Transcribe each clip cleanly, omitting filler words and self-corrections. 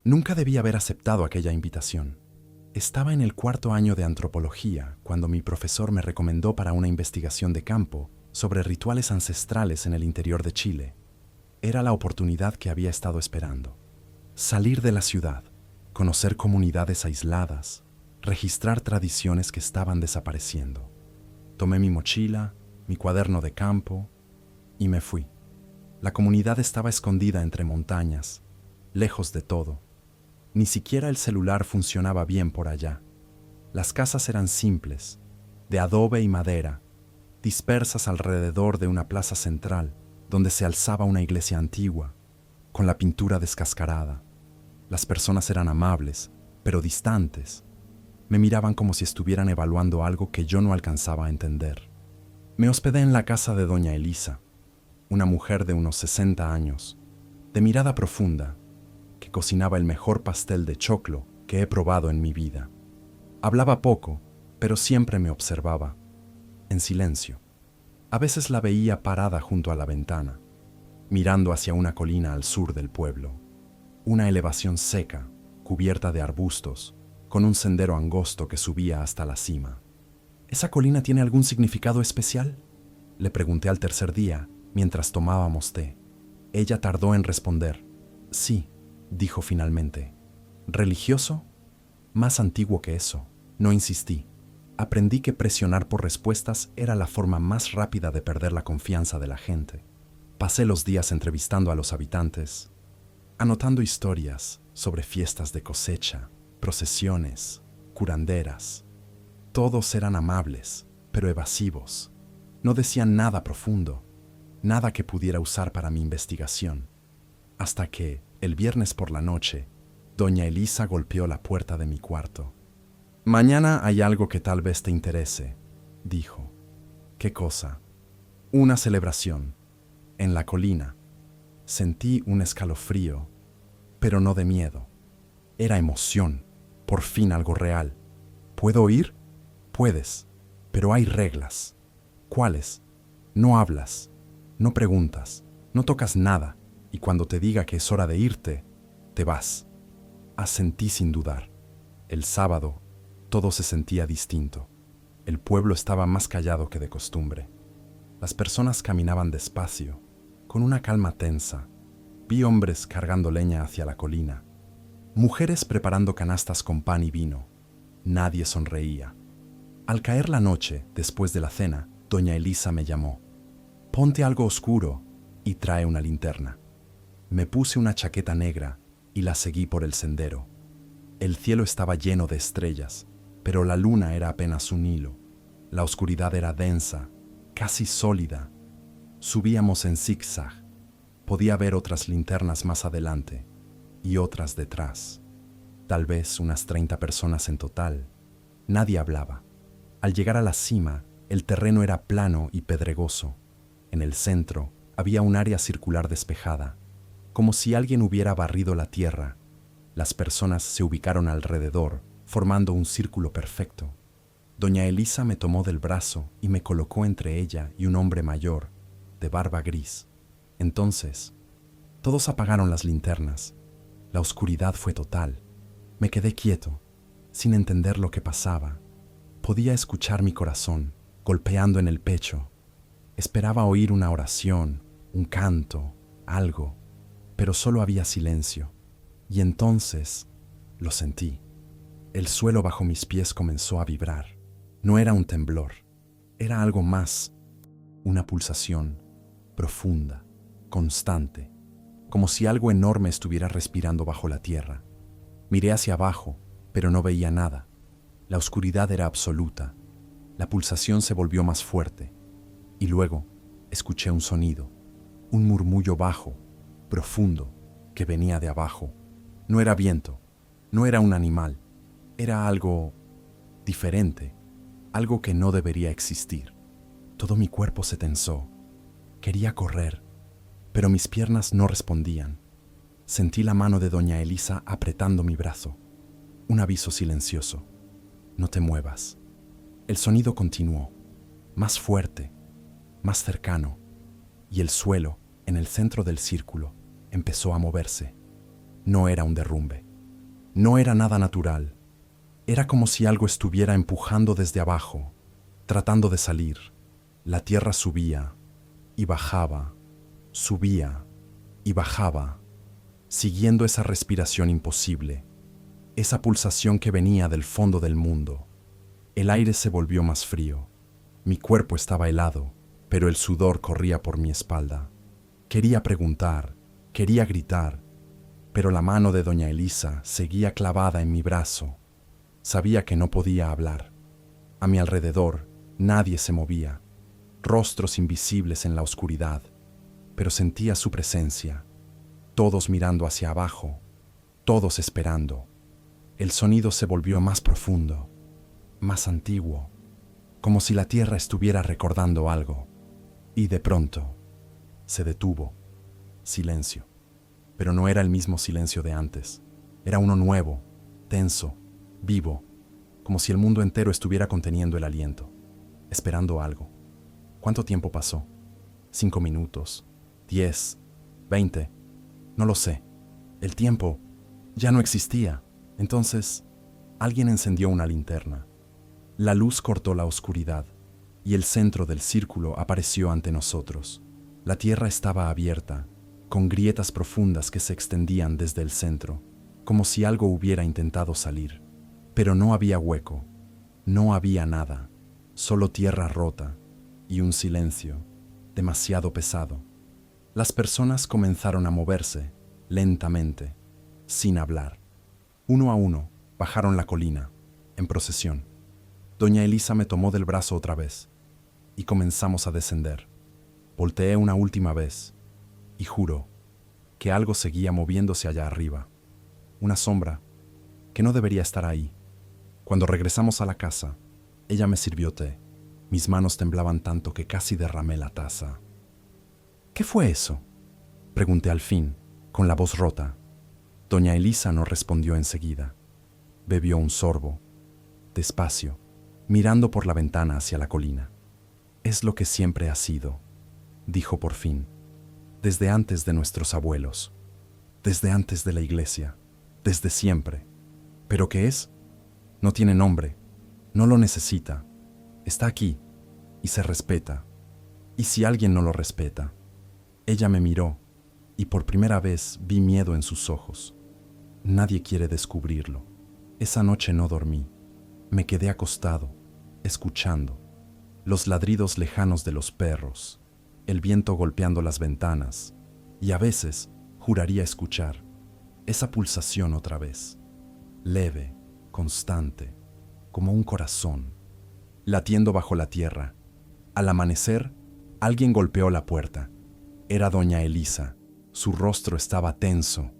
Nunca debí haber aceptado aquella invitación. Estaba en el cuarto año de antropología cuando mi profesor me recomendó para una investigación de campo sobre rituales ancestrales en el interior de Chile. Era la oportunidad que había estado esperando. Salir de la ciudad, conocer comunidades aisladas, registrar tradiciones que estaban desapareciendo. Tomé mi mochila, mi cuaderno de campo y me fui. La comunidad estaba escondida entre montañas, lejos de todo. Ni siquiera el celular funcionaba bien por allá. Las casas eran simples, de adobe y madera, dispersas alrededor de una plaza central, donde se alzaba una iglesia antigua, con la pintura descascarada. Las personas eran amables, pero distantes. Me miraban como si estuvieran evaluando algo que yo no alcanzaba a entender. Me hospedé en la casa de doña Elisa, una mujer de unos 60 años, de mirada profunda, que cocinaba el mejor pastel de choclo que he probado en mi vida. Hablaba poco, pero siempre me observaba, en silencio. A veces la veía parada junto a la ventana, mirando hacia una colina al sur del pueblo. Una elevación seca, cubierta de arbustos, con un sendero angosto que subía hasta la cima. ¿Esa colina tiene algún significado especial?, le pregunté al tercer día, mientras tomábamos té. Ella tardó en responder. Sí, dijo finalmente. ¿Religioso? Más antiguo que eso. No insistí. Aprendí que presionar por respuestas era la forma más rápida de perder la confianza de la gente. Pasé los días entrevistando a los habitantes, anotando historias sobre fiestas de cosecha, procesiones, curanderas. Todos eran amables, pero evasivos. No decían nada profundo, nada que pudiera usar para mi investigación. Hasta que, el viernes por la noche, doña Elisa golpeó la puerta de mi cuarto. «Mañana hay algo que tal vez te interese», dijo. «¿Qué cosa?» «Una celebración. En la colina». Sentí un escalofrío, pero no de miedo. Era emoción, por fin algo real. «¿Puedo ir?» «Puedes, pero hay reglas». «¿Cuáles?» «No hablas, no preguntas, no tocas nada, y cuando te diga que es hora de irte, te vas». Asentí sin dudar. El sábado, todo se sentía distinto. El pueblo estaba más callado que de costumbre. Las personas caminaban despacio, con una calma tensa. Vi hombres cargando leña hacia la colina, mujeres preparando canastas con pan y vino. Nadie sonreía. Al caer la noche, después de la cena, doña Elisa me llamó. «Ponte algo oscuro y trae una linterna». Me puse una chaqueta negra y la seguí por el sendero. El cielo estaba lleno de estrellas, pero la luna era apenas un hilo. La oscuridad era densa, casi sólida. Subíamos en zigzag. Podía ver otras linternas más adelante y otras detrás. Tal vez unas 30 personas en total. Nadie hablaba. Al llegar a la cima, el terreno era plano y pedregoso. En el centro había un área circular despejada, como si alguien hubiera barrido la tierra. Las personas se ubicaron alrededor, formando un círculo perfecto. Doña Elisa me tomó del brazo y me colocó entre ella y un hombre mayor, de barba gris. Entonces, todos apagaron las linternas. La oscuridad fue total. Me quedé quieto, sin entender lo que pasaba. Podía escuchar mi corazón, golpeando en el pecho. Esperaba oír una oración, un canto, algo, pero solo había silencio. Y entonces lo sentí. El suelo bajo mis pies comenzó a vibrar. No era un temblor, era algo más, una pulsación profunda, constante, como si algo enorme estuviera respirando bajo la tierra. Miré hacia abajo, pero no veía nada. La oscuridad era absoluta. La pulsación se volvió más fuerte. Y luego escuché un sonido, un murmullo bajo, profundo, que venía de abajo. No era viento, no era un animal, era algo diferente, algo que no debería existir. Todo mi cuerpo se tensó. Quería correr, pero mis piernas no respondían. Sentí la mano de doña Elisa apretando mi brazo. Un aviso silencioso. No te muevas. El sonido continuó, más fuerte, más cercano, y el suelo, en el centro del círculo, empezó a moverse. No era un derrumbe, No era nada natural. Era como si algo estuviera empujando desde abajo, tratando de salir. La tierra subía y bajaba, subía y bajaba, siguiendo esa respiración imposible, esa pulsación que venía del fondo del mundo. El aire se volvió más frío. Mi cuerpo estaba helado, pero el sudor corría por mi espalda. Quería preguntar, quería gritar, pero la mano de doña Elisa seguía clavada en mi brazo. Sabía que no podía hablar. A mi alrededor, nadie se movía, rostros invisibles en la oscuridad, pero sentía su presencia, todos mirando hacia abajo, todos esperando. El sonido se volvió más profundo, más antiguo, como si la tierra estuviera recordando algo. Y de pronto, se detuvo. Silencio. Pero no era el mismo silencio de antes. Era uno nuevo, tenso, vivo, como si el mundo entero estuviera conteniendo el aliento, esperando algo. ¿Cuánto tiempo pasó? 5 minutos, 10, 20, no lo sé. El tiempo ya no existía. Entonces, alguien encendió una linterna. La luz cortó la oscuridad y el centro del círculo apareció ante nosotros. La tierra estaba abierta, con grietas profundas que se extendían desde el centro, como si algo hubiera intentado salir. Pero no había hueco, no había nada, solo tierra rota y un silencio demasiado pesado. Las personas comenzaron a moverse, lentamente, sin hablar. Uno a uno, bajaron la colina, en procesión. Doña Elisa me tomó del brazo otra vez, y comenzamos a descender. Volteé una última vez, y juro que algo seguía moviéndose allá arriba. Una sombra que no debería estar ahí. Cuando regresamos a la casa, ella me sirvió té. Mis manos temblaban tanto que casi derramé la taza. ¿Qué fue eso?, pregunté al fin, con la voz rota. Doña Elisa no respondió enseguida. Bebió un sorbo, despacio, mirando por la ventana hacia la colina. Es lo que siempre ha sido, dijo por fin, desde antes de nuestros abuelos, desde antes de la iglesia, desde siempre. ¿Pero qué es? No tiene nombre, no lo necesita. Está aquí y se respeta. ¿Y si alguien no lo respeta? Ella me miró y por primera vez vi miedo en sus ojos. Nadie quiere descubrirlo. Esa noche no dormí. Me quedé acostado, escuchando los ladridos lejanos de los perros, el viento golpeando las ventanas, y a veces juraría escuchar esa pulsación otra vez, leve, constante, como un corazón, latiendo bajo la tierra. Al amanecer, alguien golpeó la puerta. Era doña Elisa. Su rostro estaba tenso.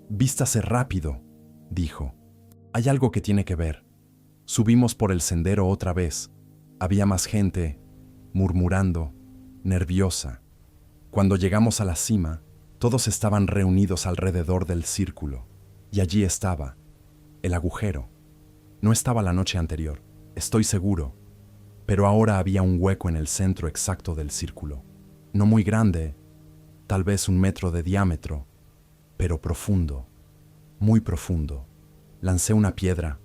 «Vístase rápido», dijo. «Hay algo que tiene que ver». Subimos por el sendero otra vez. Había más gente, murmurando, nerviosa. Cuando llegamos a la cima, todos estaban reunidos alrededor del círculo. Y allí estaba, el agujero. No estaba la noche anterior, estoy seguro. Pero ahora había un hueco en el centro exacto del círculo. No muy grande, tal vez 1 metro de diámetro, pero profundo, muy profundo. Lancé una piedra.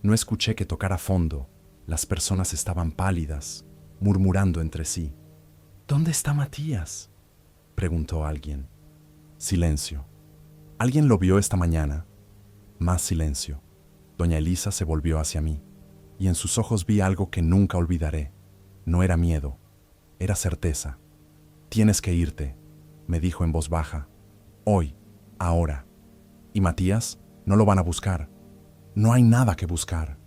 No escuché que tocara fondo. Las personas estaban pálidas, murmurando entre sí. «¿Dónde está Matías?», preguntó alguien. Silencio. «¿Alguien lo vio esta mañana?». Más silencio. Doña Elisa se volvió hacia mí, y en sus ojos vi algo que nunca olvidaré. No era miedo, era certeza. «Tienes que irte», me dijo en voz baja. «Hoy, ahora. ¿Y Matías? No lo van a buscar». «No hay nada que buscar».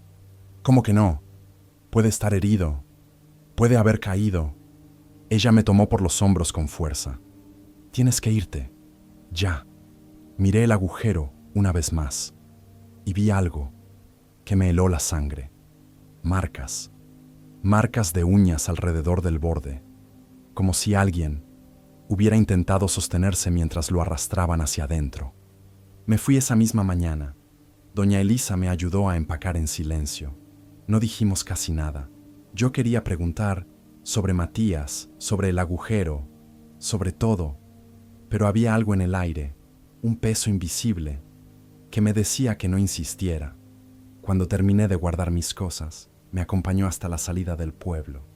«¿Cómo que no? Puede estar herido. Puede haber caído». Ella me tomó por los hombros con fuerza. «Tienes que irte. Ya». Miré el agujero una vez más y vi algo que me heló la sangre. Marcas. Marcas de uñas alrededor del borde, como si alguien hubiera intentado sostenerse mientras lo arrastraban hacia adentro. Me fui esa misma mañana. Doña Elisa me ayudó a empacar en silencio. No dijimos casi nada. Yo quería preguntar sobre Matías, sobre el agujero, sobre todo, pero había algo en el aire, un peso invisible, que me decía que no insistiera. Cuando terminé de guardar mis cosas, me acompañó hasta la salida del pueblo.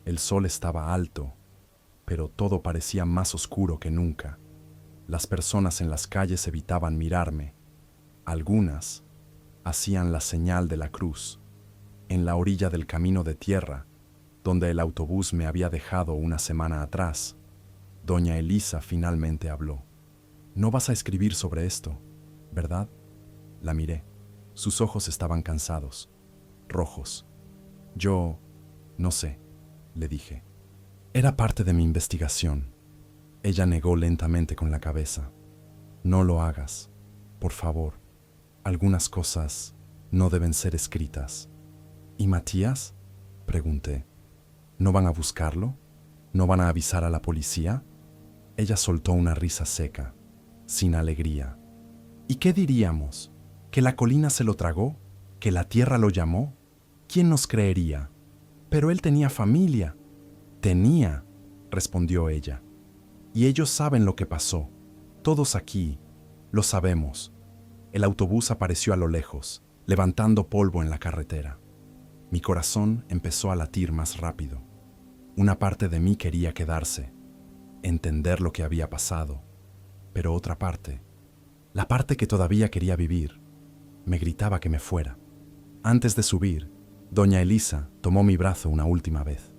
El sol estaba alto, pero todo parecía más oscuro que nunca. Las personas en las calles evitaban mirarme. Algunas hacían la señal de la cruz. En la orilla del camino de tierra, donde el autobús me había dejado una semana atrás, doña Elisa finalmente habló. «No vas a escribir sobre esto, ¿verdad?». La miré. Sus ojos estaban cansados, rojos. «Yo no sé», le dije. «Era parte de mi investigación». Ella negó lentamente con la cabeza. «No lo hagas, por favor. Algunas cosas no deben ser escritas». «¿Y Matías?», pregunté. «¿No van a buscarlo? ¿No van a avisar a la policía?». Ella soltó una risa seca, sin alegría. «¿Y qué diríamos? ¿Que la colina se lo tragó? ¿Que la tierra lo llamó? ¿Quién nos creería? Pero él tenía familia». «Tenía», respondió ella. «Y ellos saben lo que pasó. Todos aquí lo sabemos». El autobús apareció a lo lejos, levantando polvo en la carretera. Mi corazón empezó a latir más rápido. Una parte de mí quería quedarse, entender lo que había pasado, pero otra parte, la parte que todavía quería vivir, me gritaba que me fuera. Antes de subir, doña Elisa tomó mi brazo una última vez.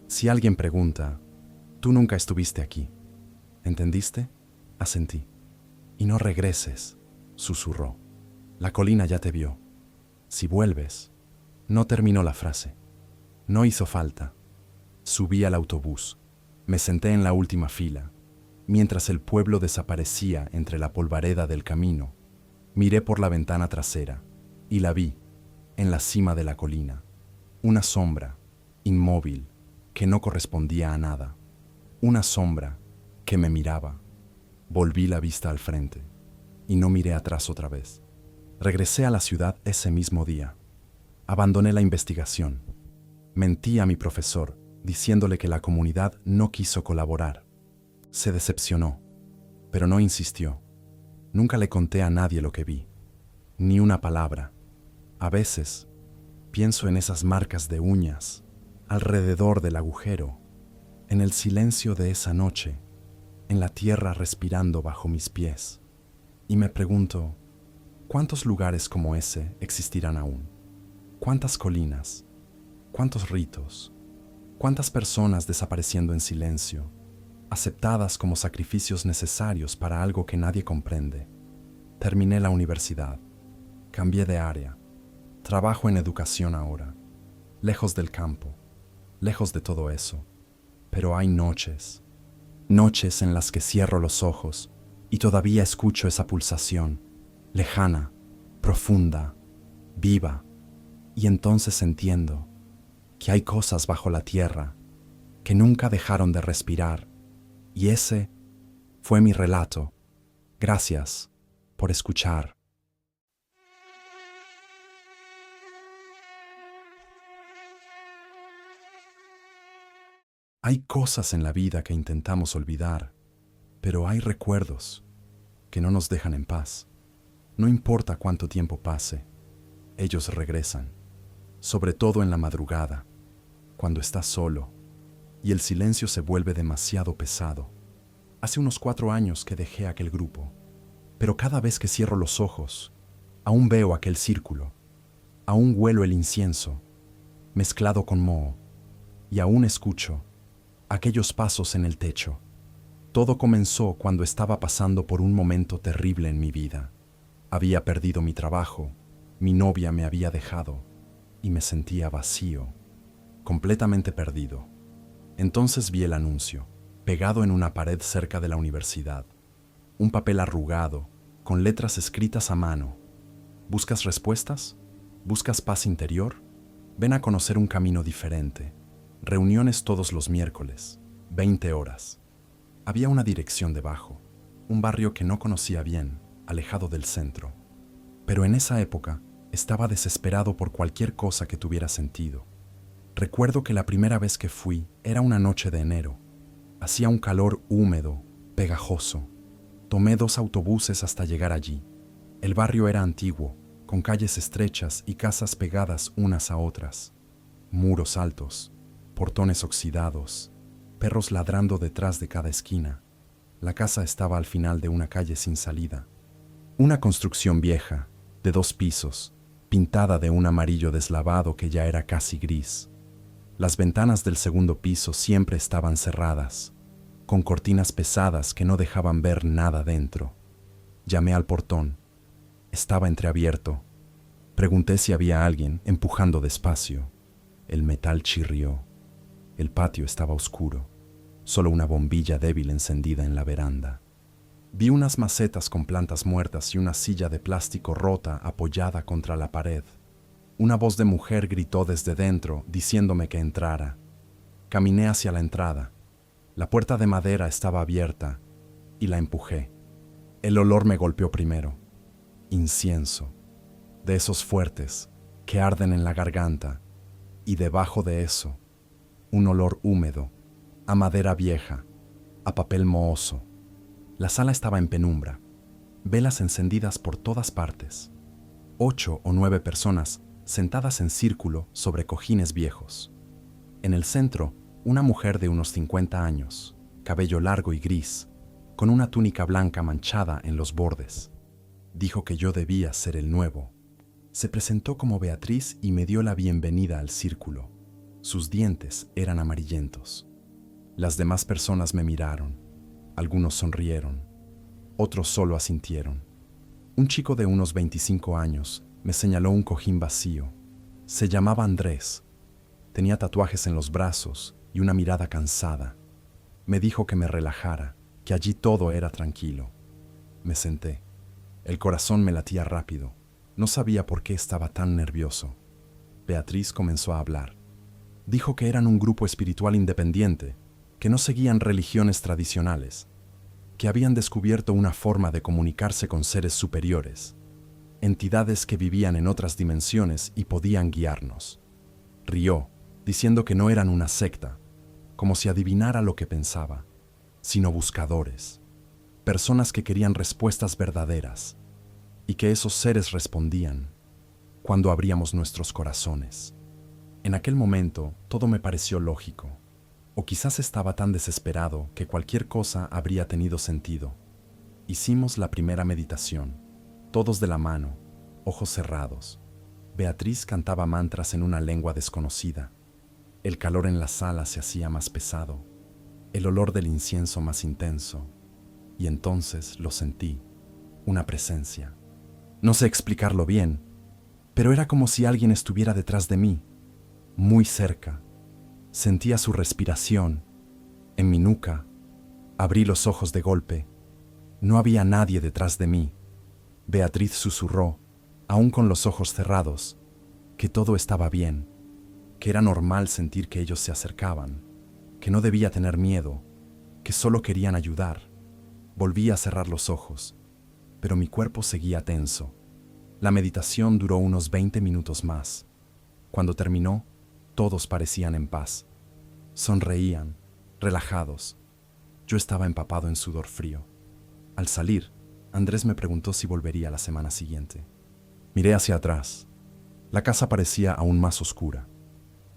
«Si alguien pregunta, tú nunca estuviste aquí. ¿Entendiste?». Asentí. «Y no regreses», susurró. «La colina ya te vio. Si vuelves». No terminó la frase. No hizo falta. Subí al autobús. Me senté en la última fila. Mientras el pueblo desaparecía entre la polvareda del camino, miré por la ventana trasera y la vi, en la cima de la colina. Una sombra, inmóvil, que no correspondía a nada. Una sombra que me miraba. Volví la vista al frente y no miré atrás otra vez. Regresé a la ciudad ese mismo día. Abandoné la investigación. Mentí a mi profesor, diciéndole que la comunidad no quiso colaborar. Se decepcionó, pero no insistió. Nunca le conté a nadie lo que vi, ni una palabra. A veces, pienso en esas marcas de uñas, alrededor del agujero, en el silencio de esa noche, en la tierra respirando bajo mis pies, y me pregunto, ¿cuántos lugares como ese existirán aún? ¿Cuántas colinas? ¿Cuántos ritos? ¿Cuántas personas desapareciendo en silencio, aceptadas como sacrificios necesarios para algo que nadie comprende? Terminé la universidad. Cambié de área. Trabajo en educación ahora. Lejos del campo. Lejos de todo eso. Pero hay noches. Noches en las que cierro los ojos y todavía escucho esa pulsación. Lejana, profunda, viva. Y entonces entiendo que hay cosas bajo la tierra que nunca dejaron de respirar. Y ese fue mi relato. Gracias por escuchar. Hay cosas en la vida que intentamos olvidar, pero hay recuerdos que no nos dejan en paz. No importa cuánto tiempo pase, ellos regresan. Sobre todo en la madrugada, cuando estás solo y el silencio se vuelve demasiado pesado. Hace unos 4 años que dejé aquel grupo, pero cada vez que cierro los ojos, aún veo aquel círculo, aún huelo el incienso, mezclado con moho, y aún escucho aquellos pasos en el techo. Todo comenzó cuando estaba pasando por un momento terrible en mi vida. Había perdido mi trabajo, mi novia me había dejado, y me sentía vacío, completamente perdido. Entonces vi el anuncio, pegado en una pared cerca de la universidad. Un papel arrugado, con letras escritas a mano. ¿Buscas respuestas? ¿Buscas paz interior? Ven a conocer un camino diferente. Reuniones todos los miércoles, 20 horas. Había una dirección debajo, un barrio que no conocía bien, alejado del centro. Pero en esa época, estaba desesperado por cualquier cosa que tuviera sentido. Recuerdo que la primera vez que fui era una noche de enero. Hacía un calor húmedo, pegajoso. Tomé 2 autobuses hasta llegar allí. El barrio era antiguo, con calles estrechas y casas pegadas unas a otras, muros altos, portones oxidados, perros ladrando detrás de cada esquina. La casa estaba al final de una calle sin salida. Una construcción vieja, de 2 pisos, pintada de un amarillo deslavado que ya era casi gris. Las ventanas del segundo piso siempre estaban cerradas, con cortinas pesadas que no dejaban ver nada dentro. Llamé al portón. Estaba entreabierto. Pregunté si había alguien empujando despacio. El metal chirrió. El patio estaba oscuro. Solo una bombilla débil encendida en la veranda. Vi unas macetas con plantas muertas y una silla de plástico rota apoyada contra la pared. Una voz de mujer gritó desde dentro, diciéndome que entrara. Caminé hacia la entrada. La puerta de madera estaba abierta y la empujé. El olor me golpeó primero. Incienso, de esos fuertes que arden en la garganta, y debajo de eso, un olor húmedo, a madera vieja, a papel mohoso. La sala estaba en penumbra, velas encendidas por todas partes. 8 o 9 personas sentadas en círculo sobre cojines viejos. En el centro, una mujer de unos 50 años, cabello largo y gris, con una túnica blanca manchada en los bordes. Dijo que yo debía ser el nuevo. Se presentó como Beatriz y me dio la bienvenida al círculo. Sus dientes eran amarillentos. Las demás personas me miraron. Algunos sonrieron. Otros solo asintieron. Un chico de unos 25 años me señaló un cojín vacío. Se llamaba Andrés. Tenía tatuajes en los brazos y una mirada cansada. Me dijo que me relajara, que allí todo era tranquilo. Me senté. El corazón me latía rápido. No sabía por qué estaba tan nervioso. Beatriz comenzó a hablar. Dijo que eran un grupo espiritual independiente, que no seguían religiones tradicionales, que habían descubierto una forma de comunicarse con seres superiores, entidades que vivían en otras dimensiones y podían guiarnos. Rió, diciendo que no eran una secta, como si adivinara lo que pensaba, sino buscadores, personas que querían respuestas verdaderas, y que esos seres respondían cuando abríamos nuestros corazones. En aquel momento todo me pareció lógico, o quizás estaba tan desesperado que cualquier cosa habría tenido sentido. Hicimos la primera meditación, todos de la mano, ojos cerrados. Beatriz cantaba mantras en una lengua desconocida. El calor en la sala se hacía más pesado, el olor del incienso más intenso, y entonces lo sentí, una presencia. No sé explicarlo bien, pero era como si alguien estuviera detrás de mí, muy cerca. Sentía su respiración en mi nuca. Abrí los ojos de golpe. No había nadie detrás de mí. Beatriz susurró, aún con los ojos cerrados, que todo estaba bien, que era normal sentir que ellos se acercaban, que no debía tener miedo, que solo querían ayudar. Volví a cerrar los ojos, pero mi cuerpo seguía tenso. La meditación duró unos 20 minutos más. Cuando terminó, todos parecían en paz. Sonreían, relajados. Yo estaba empapado en sudor frío. Al salir, Andrés me preguntó si volvería la semana siguiente. Miré hacia atrás. La casa parecía aún más oscura.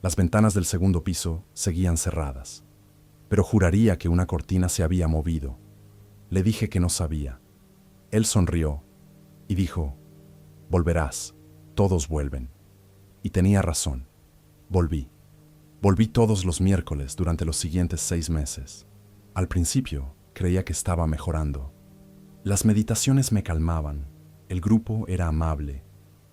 Las ventanas del segundo piso seguían cerradas, pero juraría que una cortina se había movido. Le dije que no sabía. Él sonrió y dijo: «Volverás, todos vuelven». Y tenía razón. Volví. Volví todos los miércoles durante los siguientes 6 meses. Al principio, creía que estaba mejorando. Las meditaciones me calmaban, el grupo era amable.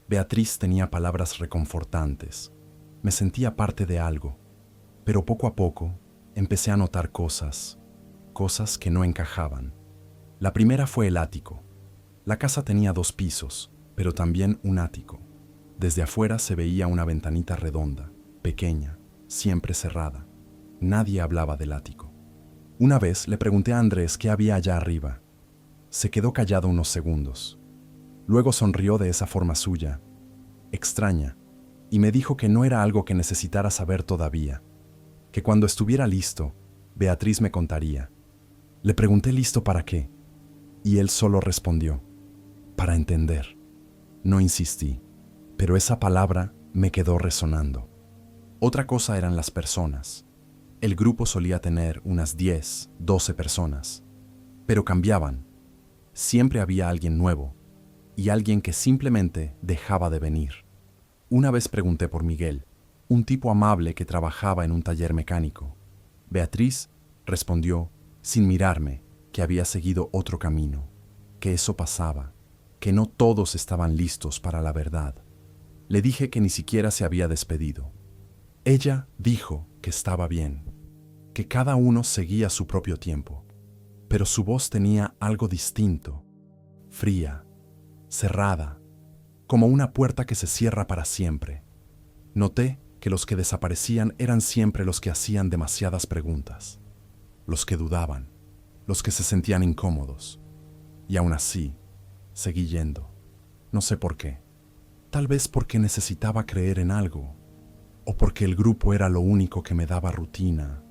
Beatriz tenía palabras reconfortantes. Me sentía parte de algo, pero poco a poco empecé a notar cosas que no encajaban. La primera fue el ático. La casa tenía 2 pisos, pero también un ático. Desde afuera se veía una ventanita redonda, pequeña, siempre cerrada. Nadie hablaba del ático. Una vez le pregunté a Andrés qué había allá arriba. Se quedó callado unos segundos. Luego sonrió de esa forma suya, extraña, y me dijo que no era algo que necesitara saber todavía, que cuando estuviera listo, Beatriz me contaría. Le pregunté listo para qué, y él solo respondió: para entender. No insistí, pero esa palabra me quedó resonando. Otra cosa eran las personas. El grupo solía tener unas 10, 12 personas, pero cambiaban. Siempre había alguien nuevo y alguien que simplemente dejaba de venir. Una vez pregunté por Miguel, un tipo amable que trabajaba en un taller mecánico. Beatriz respondió, sin mirarme, que había seguido otro camino, que eso pasaba, que no todos estaban listos para la verdad. Le dije que ni siquiera se había despedido. Ella dijo que estaba bien, que cada uno seguía su propio tiempo, pero su voz tenía algo distinto, fría, cerrada, como una puerta que se cierra para siempre. Noté que los que desaparecían eran siempre los que hacían demasiadas preguntas, los que dudaban, los que se sentían incómodos. Y aún así, seguí yendo. No sé por qué. Tal vez porque necesitaba creer en algo, o porque el grupo era lo único que me daba rutina,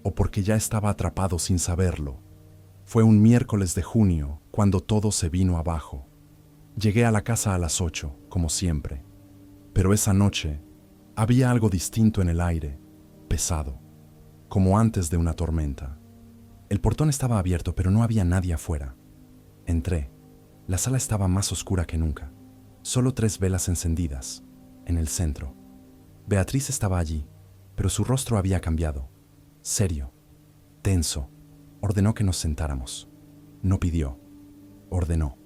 o porque ya estaba atrapado sin saberlo. Fue un miércoles de junio cuando todo se vino abajo. Llegué a la casa a las 8, como siempre, pero esa noche había algo distinto en el aire, pesado, como antes de una tormenta. El portón estaba abierto, pero no había nadie afuera. Entré. La sala estaba más oscura que nunca. Solo 3 velas encendidas, en el centro. Beatriz estaba allí, pero su rostro había cambiado. Serio, tenso. Ordenó que nos sentáramos. No pidió, ordenó.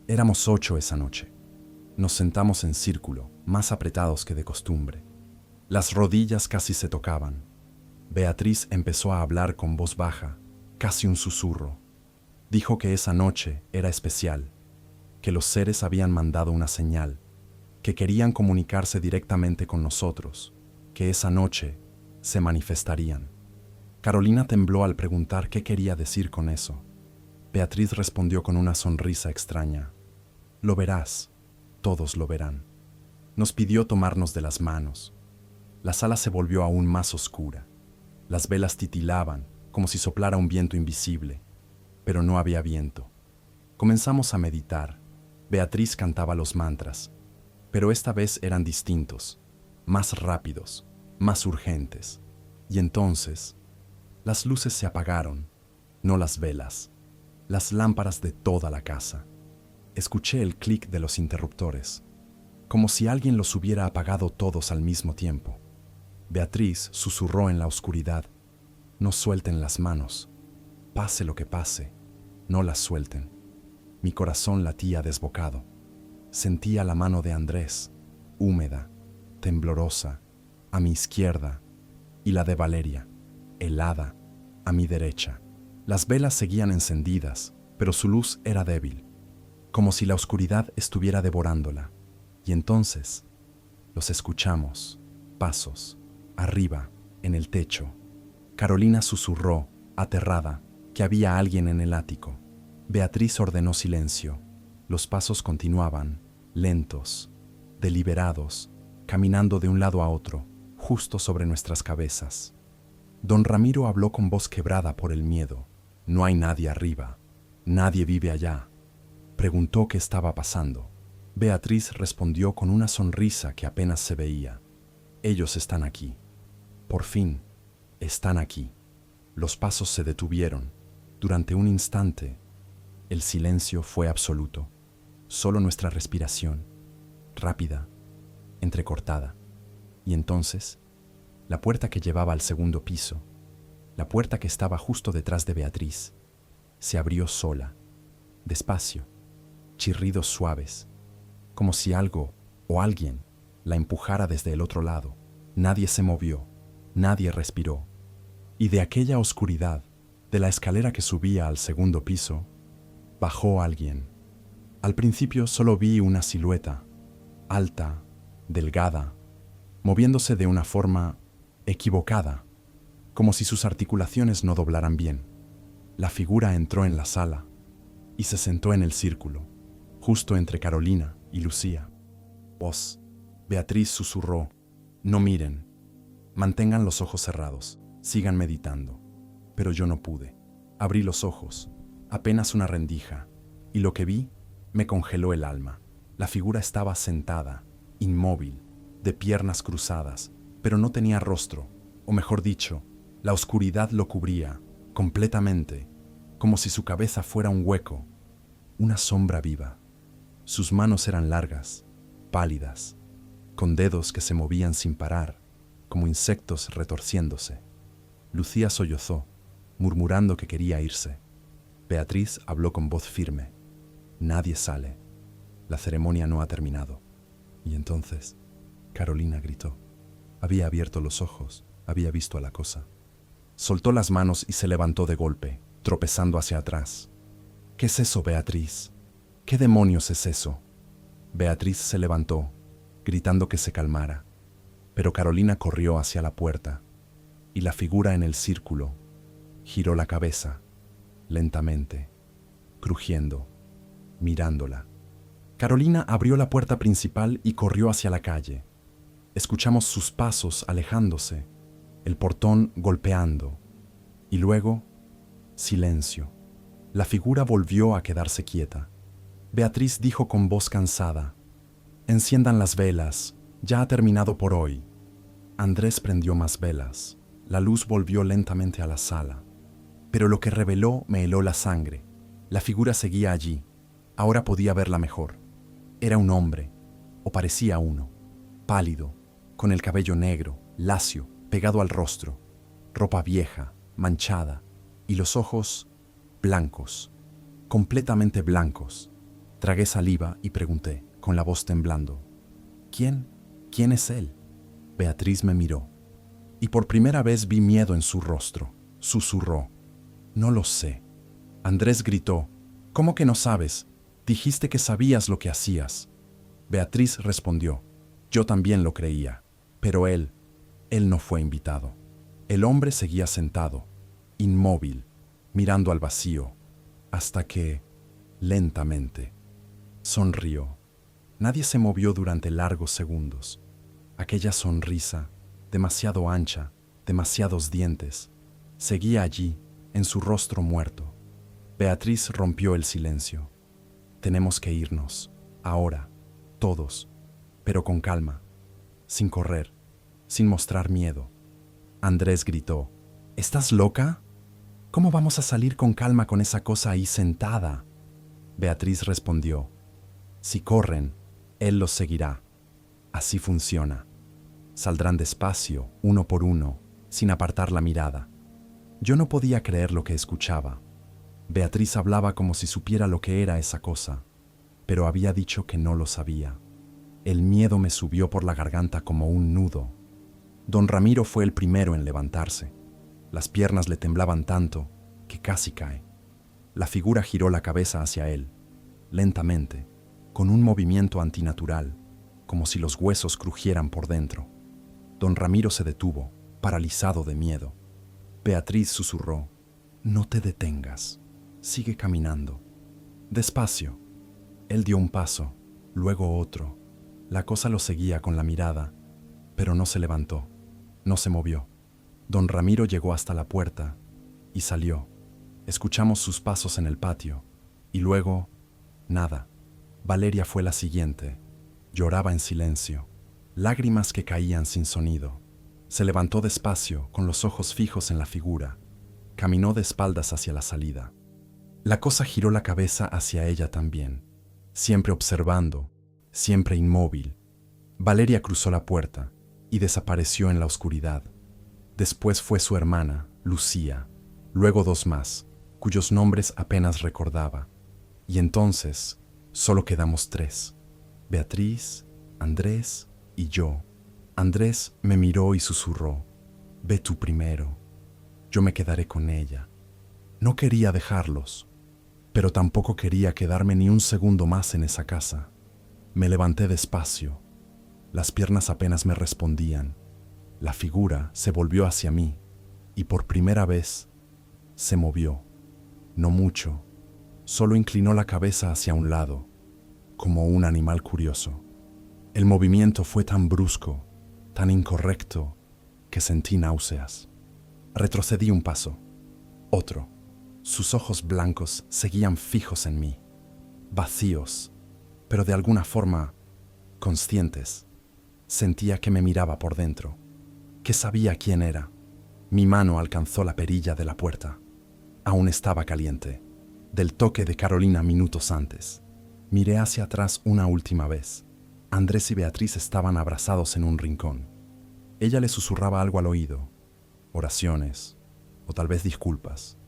Éramos 8 esa noche. Nos sentamos en círculo, más apretados que de costumbre. Las rodillas casi se tocaban. Beatriz empezó a hablar con voz baja, casi un susurro. Dijo que esa noche era especial, que los seres habían mandado una señal, que querían comunicarse directamente con nosotros, que esa noche se manifestarían. Carolina tembló al preguntar qué quería decir con eso. Beatriz respondió con una sonrisa extraña. Lo verás, todos lo verán. Nos pidió tomarnos de las manos. La sala se volvió aún más oscura. Las velas titilaban, como si soplara un viento invisible, pero no había viento. Comenzamos a meditar. Beatriz cantaba los mantras, pero esta vez eran distintos, más rápidos, más urgentes. Y entonces, las luces se apagaron, no las velas, las lámparas de toda la casa. Escuché el clic de los interruptores, como si alguien los hubiera apagado todos al mismo tiempo. Beatriz susurró en la oscuridad, no suelten las manos, pase lo que pase, no las suelten. Mi corazón latía desbocado. Sentía la mano de Andrés, húmeda, temblorosa, a mi izquierda, y la de Valeria, helada, a mi derecha. Las velas seguían encendidas, pero su luz era débil, como si la oscuridad estuviera devorándola. Y entonces, los escuchamos, pasos, arriba, en el techo. Carolina susurró, aterrada, que había alguien en el ático. Beatriz ordenó silencio. Los pasos continuaban, lentos, deliberados, caminando de un lado a otro, justo sobre nuestras cabezas. Don Ramiro habló con voz quebrada por el miedo. No hay nadie arriba. Nadie vive allá. Preguntó qué estaba pasando. Beatriz respondió con una sonrisa que apenas se veía. Ellos están aquí. Por fin, están aquí. Los pasos se detuvieron. Durante un instante, el silencio fue absoluto. Solo nuestra respiración, rápida, entrecortada. Y entonces, la puerta que llevaba al segundo piso, la puerta que estaba justo detrás de Beatriz, se abrió sola, despacio, chirridos suaves, como si algo o alguien la empujara desde el otro lado. Nadie se movió, nadie respiró. Y de aquella oscuridad, de la escalera que subía al segundo piso, bajó alguien. Al principio solo vi una silueta, alta, delgada, moviéndose de una forma equivocada, como si sus articulaciones no doblaran bien. La figura entró en la sala y se sentó en el círculo, justo entre Carolina y Lucía. Vos, Beatriz susurró, no miren, mantengan los ojos cerrados, sigan meditando. Pero yo no pude. Abrí los ojos, apenas una rendija, y lo que vi Me congeló el alma. La figura estaba sentada, inmóvil, de piernas cruzadas, pero no tenía rostro, o mejor dicho, la oscuridad lo cubría completamente, como si su cabeza fuera un hueco, una sombra viva. Sus manos eran largas, pálidas, con dedos que se movían sin parar, como insectos retorciéndose. Lucía sollozó, murmurando que quería irse. Beatriz habló con voz firme. Nadie sale. La ceremonia no ha terminado. Y entonces, Carolina gritó. Había abierto los ojos, había visto a la cosa. Soltó las manos y se levantó de golpe, tropezando hacia atrás. ¿Qué es eso, Beatriz? ¿Qué demonios es eso? Beatriz se levantó, gritando que se calmara, pero Carolina corrió hacia la puerta, y la figura en el círculo giró la cabeza, lentamente, crujiendo, mirándola. Carolina abrió la puerta principal y corrió hacia la calle. Escuchamos sus pasos alejándose, el portón golpeando, y luego, silencio. La figura volvió a quedarse quieta. Beatriz dijo con voz cansada: «Enciendan las velas, ya ha terminado por hoy». Andrés prendió más velas. La luz volvió lentamente a la sala. Pero lo que reveló me heló la sangre. La figura seguía allí. Ahora podía verla mejor. Era un hombre, o parecía uno, pálido, con el cabello negro, lacio, pegado al rostro, ropa vieja, manchada, y los ojos blancos, completamente blancos. Tragué saliva y pregunté, con la voz temblando: «¿Quién? ¿Quién es él?». Beatriz me miró, y por primera vez vi miedo en su rostro. Susurró: «No lo sé». Andrés gritó: «¿Cómo que no sabes? Dijiste que sabías lo que hacías». Beatriz respondió: «Yo también lo creía, pero él no fue invitado». El hombre seguía sentado, inmóvil, mirando al vacío, hasta que, lentamente, sonrió. Nadie se movió durante largos segundos. Aquella sonrisa, demasiado ancha, demasiados dientes, seguía allí, en su rostro muerto. Beatriz rompió el silencio. «Tenemos que irnos, ahora, todos, pero con calma, sin correr, sin mostrar miedo». Andrés gritó: «¿Estás loca? ¿Cómo vamos a salir con calma con esa cosa ahí sentada?». Beatriz respondió: «Si corren, él los seguirá. Así funciona. Saldrán despacio, uno por uno, sin apartar la mirada». Yo no podía creer lo que escuchaba. Beatriz hablaba como si supiera lo que era esa cosa, pero había dicho que no lo sabía. El miedo me subió por la garganta como un nudo. Don Ramiro fue el primero en levantarse. Las piernas le temblaban tanto que casi cae. La figura giró la cabeza hacia él, lentamente, con un movimiento antinatural, como si los huesos crujieran por dentro. Don Ramiro se detuvo, paralizado de miedo. Beatriz susurró: «No te detengas, sigue caminando. Despacio». Él dio un paso, luego otro. La cosa lo seguía con la mirada, pero no se levantó, no se movió. Don Ramiro llegó hasta la puerta y salió. Escuchamos sus pasos en el patio, y luego, nada. Valeria fue la siguiente. Lloraba en silencio, lágrimas que caían sin sonido. Se levantó despacio, con los ojos fijos en la figura. Caminó de espaldas hacia la salida. La cosa giró la cabeza hacia ella también, siempre observando, siempre inmóvil. Valeria cruzó la puerta y desapareció en la oscuridad. Después fue su hermana, Lucía, luego dos más, cuyos nombres apenas recordaba. Y entonces solo quedamos tres: Beatriz, Andrés y yo. Andrés me miró y susurró: «Ve tú primero, yo me quedaré con ella». No quería dejarlos, pero tampoco quería quedarme ni un segundo más en esa casa. Me levanté despacio. Las piernas apenas me respondían. La figura se volvió hacia mí y por primera vez se movió. No mucho, solo inclinó la cabeza hacia un lado, como un animal curioso. El movimiento fue tan brusco, tan incorrecto, que sentí náuseas. Retrocedí un paso, otro. Sus ojos blancos seguían fijos en mí. vacíos, pero de alguna forma conscientes. Sentía que me miraba por dentro, que sabía quién era. Mi mano alcanzó la perilla de la puerta. Aún estaba caliente, del toque de Carolina minutos antes. Miré hacia atrás una última vez. Andrés y Beatriz estaban abrazados en un rincón. Ella le susurraba algo al oído, oraciones o tal vez disculpas.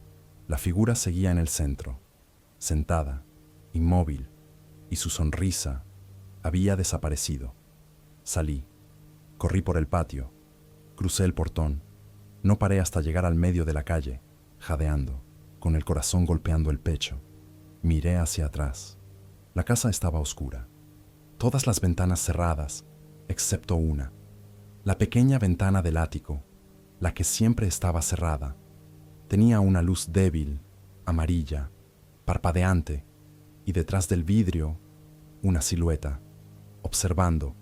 La figura seguía en el centro, sentada, inmóvil, y su sonrisa había desaparecido. Salí, corrí por el patio, crucé el portón, no paré hasta llegar al medio de la calle, jadeando, con el corazón golpeando el pecho. Miré hacia atrás. La casa estaba oscura. Todas las ventanas cerradas, excepto una. La pequeña ventana del ático, la que siempre estaba cerrada, tenía una luz débil, amarilla, parpadeante, y detrás del vidrio, una silueta, observando.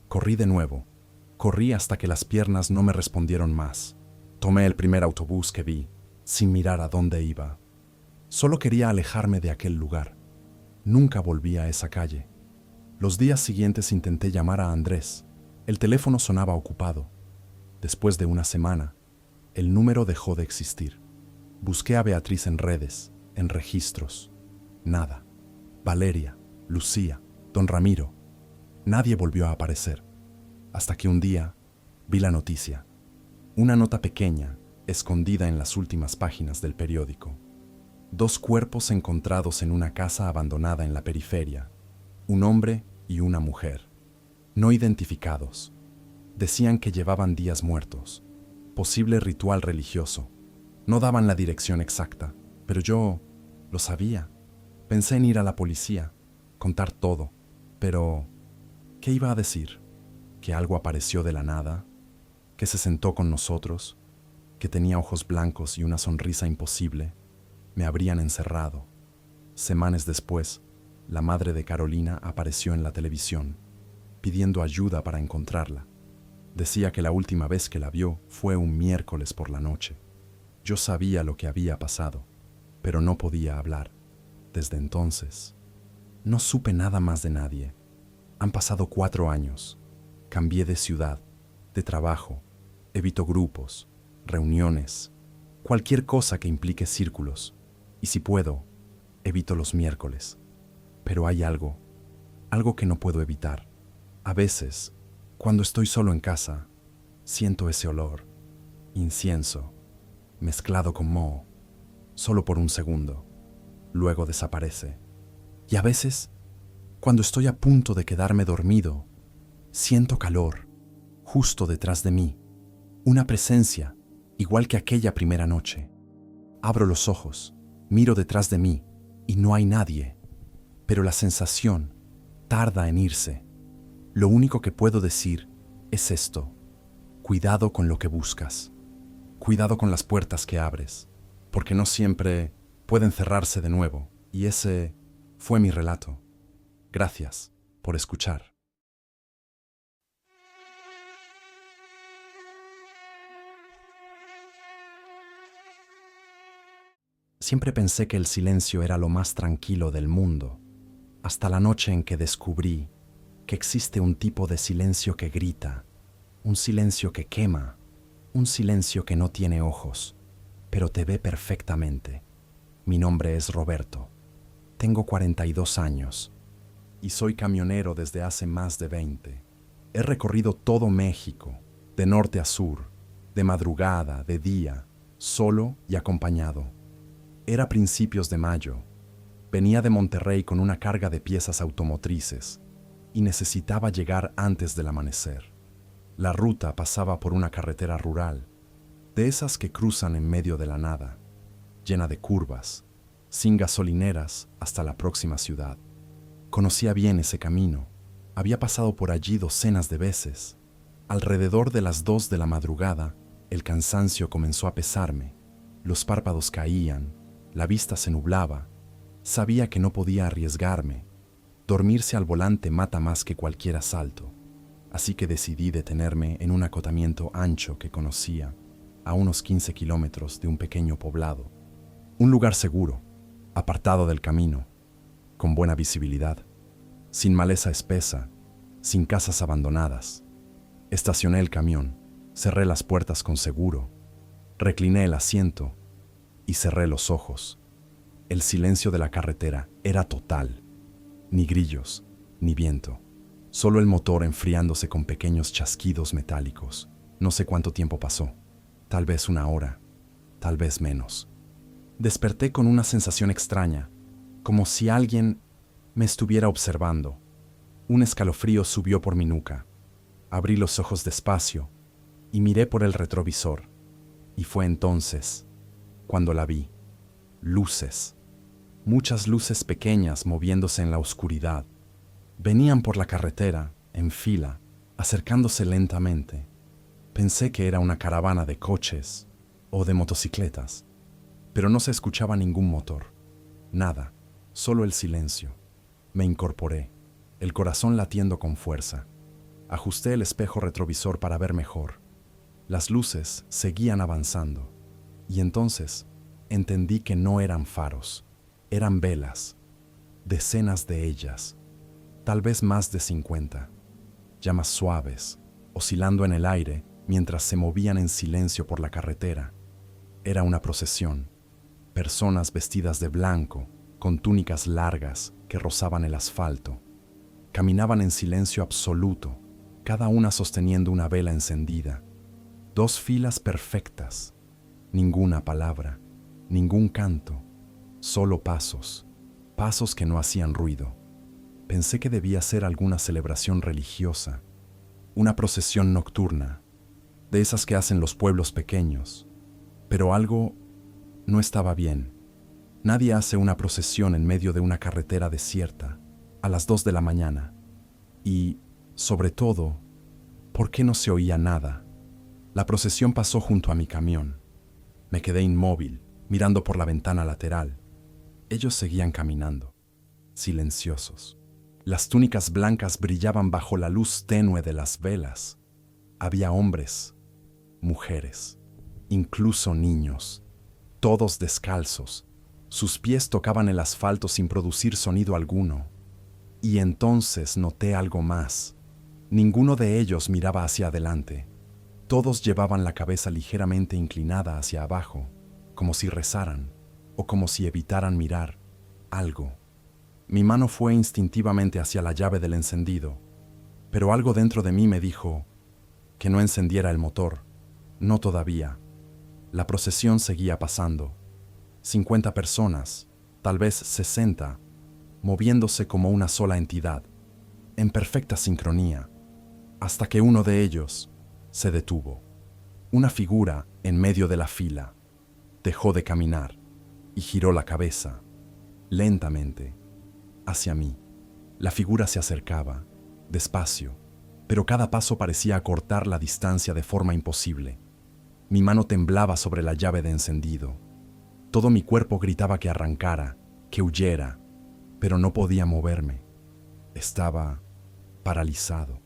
Corrí de nuevo. Corrí hasta que las piernas no me respondieron más. Tomé el primer autobús que vi, sin mirar a dónde iba. Solo quería alejarme de aquel lugar. Nunca volví a esa calle. Los días siguientes intenté llamar a Andrés. El teléfono sonaba ocupado. Después de una semana, el número dejó de existir. Busqué a Beatriz en redes, en registros. Nada. Valeria, Lucía, don Ramiro. Nadie volvió a aparecer. Hasta que un día vi la noticia. Una nota pequeña, escondida en las últimas páginas del periódico. 2 cuerpos encontrados en una casa abandonada en la periferia. Un hombre y una mujer. No identificados. Decían que llevaban días muertos. Posible ritual religioso. No daban la dirección exacta, pero yo lo sabía. Pensé en ir a la policía, contar todo, pero ¿qué iba a decir? ¿Que algo apareció de la nada? ¿Que se sentó con nosotros? ¿Que tenía ojos blancos y una sonrisa imposible? Me habrían encerrado. Semanas después, la madre de Carolina apareció en la televisión, pidiendo ayuda para encontrarla. Decía que la última vez que la vio fue un miércoles por la noche. Yo sabía lo que había pasado, pero no podía hablar. Desde entonces, no supe nada más de nadie. Han pasado 4 años. Cambié de ciudad, de trabajo, evito grupos, reuniones, cualquier cosa que implique círculos. Y si puedo, evito los miércoles. Pero hay algo que no puedo evitar. A veces, cuando estoy solo en casa, siento ese olor, incienso, mezclado con moho, solo por un segundo. Luego desaparece. Y a veces, cuando estoy a punto de quedarme dormido, siento calor, justo detrás de mí, una presencia, igual que aquella primera noche. Abro los ojos, miro detrás de mí, y no hay nadie, pero la sensación tarda en irse. Lo único que puedo decir es esto: cuidado con lo que buscas, cuidado con las puertas que abres, porque no siempre pueden cerrarse de nuevo, y ese fue mi relato. Gracias por escuchar. Siempre pensé que el silencio era lo más tranquilo del mundo, hasta la noche en que descubrí que existe un tipo de silencio que grita, un silencio que quema, un silencio que no tiene ojos, pero te ve perfectamente. Mi nombre es Roberto. Tengo 42 años y soy camionero desde hace más de 20. He recorrido todo México, de norte a sur, de madrugada, de día, solo y acompañado. Era principios de mayo. Venía de Monterrey con una carga de piezas automotrices y necesitaba llegar antes del amanecer. La ruta pasaba por una carretera rural, de esas que cruzan en medio de la nada, llena de curvas, sin gasolineras hasta la próxima ciudad. Conocía bien ese camino. Había pasado por allí docenas de veces. Alrededor de las 2 de la madrugada, el cansancio comenzó a pesarme. Los párpados caían, la vista se nublaba. Sabía que no podía arriesgarme. Dormirse al volante mata más que cualquier asalto. Así que decidí detenerme en un acotamiento ancho que conocía, a unos 15 kilómetros de un pequeño poblado. Un lugar seguro, apartado del camino. con buena visibilidad, sin maleza espesa, sin casas abandonadas. Estacioné el camión, cerré las puertas con seguro, recliné el asiento y cerré los ojos. El silencio de la carretera era total. Ni grillos, ni viento. Solo el motor enfriándose con pequeños chasquidos metálicos. No sé cuánto tiempo pasó. Tal vez una hora, tal vez menos. Desperté con una sensación extraña, como si alguien me estuviera observando. Un escalofrío subió por mi nuca. Abrí los ojos despacio y miré por el retrovisor. Y fue entonces cuando la vi. Luces. Muchas luces pequeñas moviéndose en la oscuridad. Venían por la carretera, en fila, acercándose lentamente. Pensé que era una caravana de coches o de motocicletas, pero no se escuchaba ningún motor. Nada, solo el silencio. Me incorporé, el corazón latiendo con fuerza. Ajusté el espejo retrovisor para ver mejor. Las luces seguían avanzando, y entonces entendí que no eran faros, eran velas, decenas de ellas, tal vez más de 50, llamas suaves, oscilando en el aire mientras se movían en silencio por la carretera. Era una procesión, personas vestidas de blanco, con túnicas largas que rozaban el asfalto. Caminaban en silencio absoluto, cada una sosteniendo una vela encendida. 2 filas perfectas, ninguna palabra, ningún canto, solo pasos, pasos que no hacían ruido. Pensé que debía ser alguna celebración religiosa, una procesión nocturna, de esas que hacen los pueblos pequeños. Pero algo no estaba bien. Nadie hace una procesión en medio de una carretera desierta, a las 2 de la mañana. Y, sobre todo, ¿por qué no se oía nada? La procesión pasó junto a mi camión. Me quedé inmóvil, mirando por la ventana lateral. Ellos seguían caminando, silenciosos. Las túnicas blancas brillaban bajo la luz tenue de las velas. Había hombres, mujeres, incluso niños, todos descalzos. Sus pies tocaban el asfalto sin producir sonido alguno. Y entonces noté algo más. Ninguno de ellos miraba hacia adelante. Todos llevaban la cabeza ligeramente inclinada hacia abajo, como si rezaran o como si evitaran mirar algo. Mi mano fue instintivamente hacia la llave del encendido, pero algo dentro de mí me dijo que no encendiera el motor. No todavía. La procesión seguía pasando. 50 personas, tal vez 60, moviéndose como una sola entidad, en perfecta sincronía, hasta que uno de ellos se detuvo. Una figura en medio de la fila dejó de caminar y giró la cabeza, lentamente, hacia mí. La figura se acercaba, despacio, pero cada paso parecía acortar la distancia de forma imposible. Mi mano temblaba sobre la llave de encendido. Todo mi cuerpo gritaba que arrancara, que huyera, pero no podía moverme. Estaba paralizado.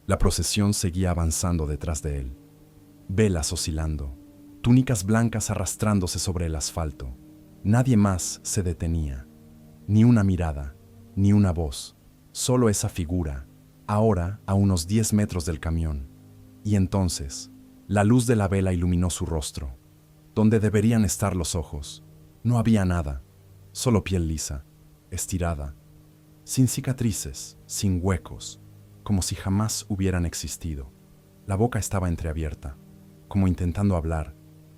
La procesión seguía avanzando detrás de él. Velas oscilando, túnicas blancas arrastrándose sobre el asfalto. Nadie más se detenía. Ni una mirada, ni una voz. Solo esa figura, ahora a unos 10 metros del camión. Y entonces, la luz de la vela iluminó su rostro. Donde deberían estar los ojos, no había nada, solo piel lisa, estirada, sin cicatrices, sin huecos, como si jamás hubieran existido. La boca estaba entreabierta, como intentando hablar,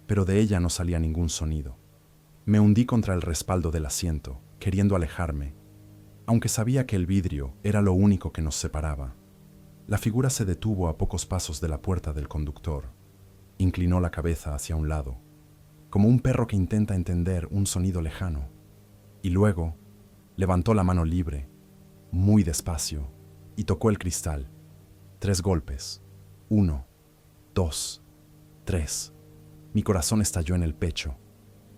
pero de ella no salía ningún sonido. Me hundí contra el respaldo del asiento, queriendo alejarme, aunque sabía que el vidrio era lo único que nos separaba. La figura se detuvo a pocos pasos de la puerta del conductor. Inclinó la cabeza hacia un lado, como un perro que intenta entender un sonido lejano, y luego levantó la mano libre, muy despacio, y tocó el cristal. 3 golpes. 1, 2, 3. Mi corazón estalló en el pecho.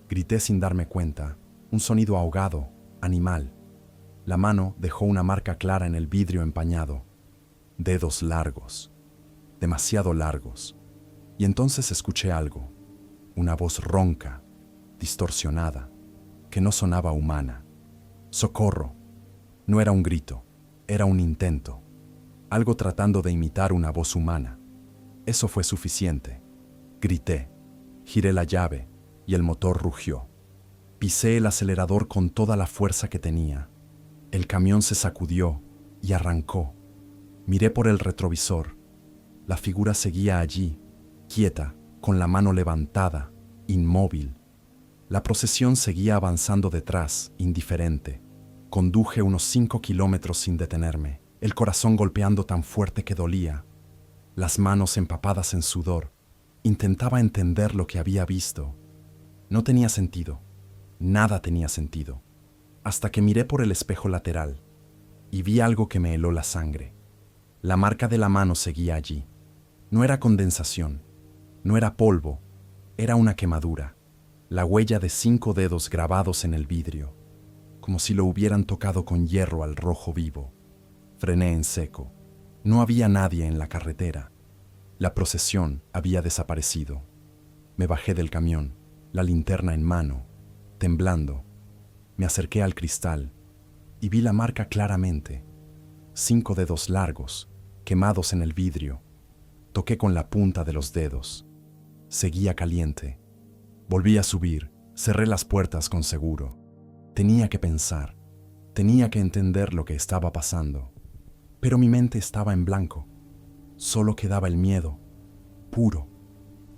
Grité sin darme cuenta, un sonido ahogado, animal. La mano dejó una marca clara en el vidrio empañado. Dedos largos, demasiado largos. Y entonces escuché algo, una voz ronca, distorsionada, que no sonaba humana. ¡Socorro! No era un grito, era un intento, algo tratando de imitar una voz humana. Eso fue suficiente. Grité, giré la llave y el motor rugió. Pisé el acelerador con toda la fuerza que tenía. El camión se sacudió y arrancó. Miré por el retrovisor. La figura seguía allí, quieta, con la mano levantada, inmóvil. La procesión seguía avanzando detrás, indiferente. Conduje unos 5 kilómetros sin detenerme, el corazón golpeando tan fuerte que dolía, las manos empapadas en sudor. Intentaba entender lo que había visto. No tenía sentido. Nada tenía sentido. Hasta que miré por el espejo lateral y vi algo que me heló la sangre. La marca de la mano seguía allí. No era condensación, no era polvo, era una quemadura. La huella de 5 dedos grabados en el vidrio, como si lo hubieran tocado con hierro al rojo vivo. Frené en seco. No había nadie en la carretera. La procesión había desaparecido. Me bajé del camión, la linterna en mano, temblando. Me acerqué al cristal y vi la marca claramente. 5 dedos largos, quemados en el vidrio. Toqué con la punta de los dedos. Seguía caliente. Volví a subir, cerré las puertas con seguro. Tenía que pensar, tenía que entender lo que estaba pasando. Pero mi mente estaba en blanco. Solo quedaba el miedo, puro.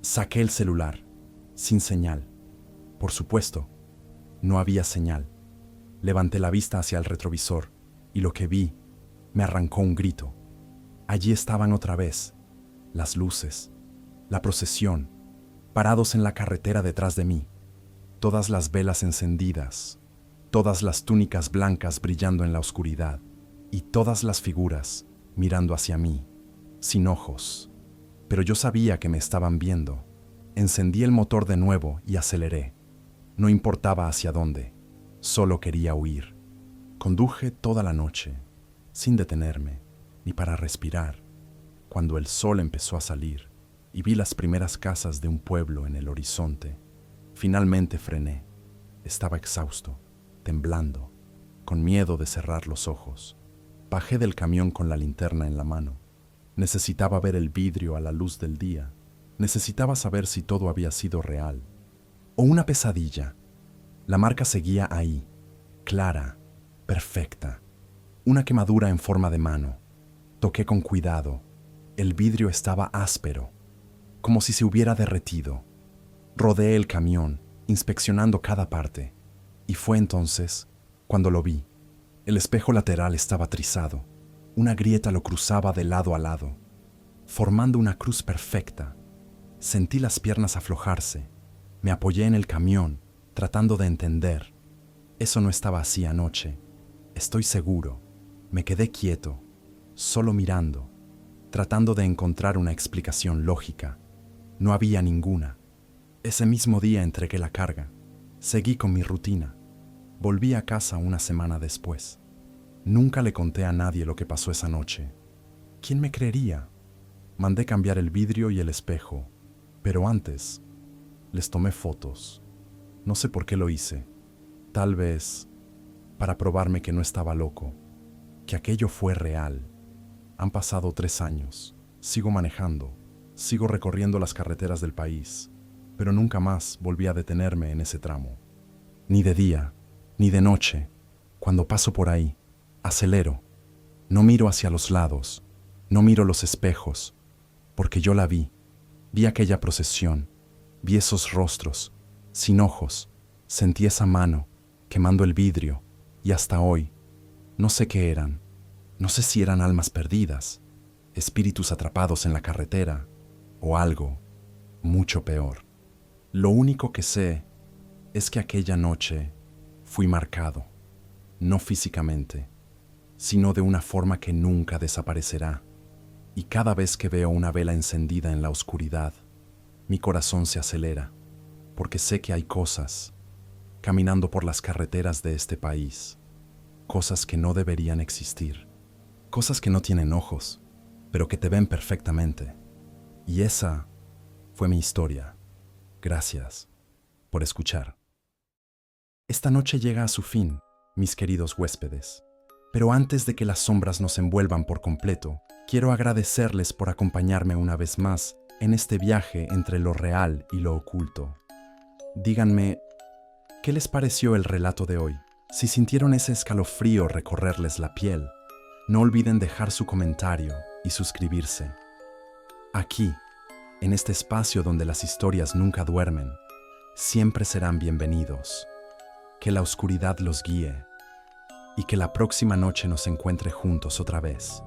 Saqué el celular, sin señal. Por supuesto, no había señal. Levanté la vista hacia el retrovisor y lo que vi me arrancó un grito. Allí estaban otra vez, las luces, la procesión, parados en la carretera detrás de mí, todas las velas encendidas, todas las túnicas blancas brillando en la oscuridad, y todas las figuras mirando hacia mí, sin ojos. Pero yo sabía que me estaban viendo. Encendí el motor de nuevo y aceleré. No importaba hacia dónde, solo quería huir. Conduje toda la noche, sin detenerme, ni para respirar. Cuando el sol empezó a salir y vi las primeras casas de un pueblo en el horizonte, finalmente frené. Estaba exhausto, temblando, con miedo de cerrar los ojos. Bajé del camión con la linterna en la mano. Necesitaba ver el vidrio a la luz del día. Necesitaba saber si todo había sido real o una pesadilla. La marca seguía ahí, clara, perfecta. Una quemadura en forma de mano. Toqué con cuidado. El vidrio estaba áspero, como si se hubiera derretido. Rodeé el camión, inspeccionando cada parte. Y fue entonces cuando lo vi. El espejo lateral estaba trizado. Una grieta lo cruzaba de lado a lado, formando una cruz perfecta. Sentí las piernas aflojarse. Me apoyé en el camión, tratando de entender. Eso no estaba así anoche. Estoy seguro. Me quedé quieto, solo mirando, tratando de encontrar una explicación lógica. No había ninguna. Ese mismo día entregué la carga. Seguí con mi rutina. Volví a casa una semana después. Nunca le conté a nadie lo que pasó esa noche. ¿Quién me creería? Mandé cambiar el vidrio y el espejo, pero antes les tomé fotos. No sé por qué lo hice. Tal vez para probarme que no estaba loco, que aquello fue real. Han pasado 3 años. Sigo manejando, sigo recorriendo las carreteras del país, pero nunca más volví a detenerme en ese tramo. Ni de día, ni de noche. Cuando paso por ahí, acelero. No miro hacia los lados, no miro los espejos, porque yo la vi. Vi aquella procesión, vi esos rostros, sin ojos, sentí esa mano, quemando el vidrio, y hasta hoy, no sé qué eran. No sé si eran almas perdidas, espíritus atrapados en la carretera, o algo mucho peor. Lo único que sé es que aquella noche fui marcado, no físicamente, sino de una forma que nunca desaparecerá. Y cada vez que veo una vela encendida en la oscuridad, mi corazón se acelera, porque sé que hay cosas caminando por las carreteras de este país, cosas que no deberían existir, cosas que no tienen ojos, pero que te ven perfectamente. Y esa fue mi historia. Gracias por escuchar. Esta noche llega a su fin, mis queridos huéspedes, Pero antes de que las sombras nos envuelvan por completo, quiero agradecerles por acompañarme una vez más en este viaje entre lo real y lo oculto. Díganme, ¿qué les pareció el relato de hoy? Si sintieron ese escalofrío recorrerles la piel, no olviden dejar su comentario y suscribirse. Aquí, en este espacio donde las historias nunca duermen, siempre serán bienvenidos. Que la oscuridad los guíe y que la próxima noche nos encuentre juntos otra vez.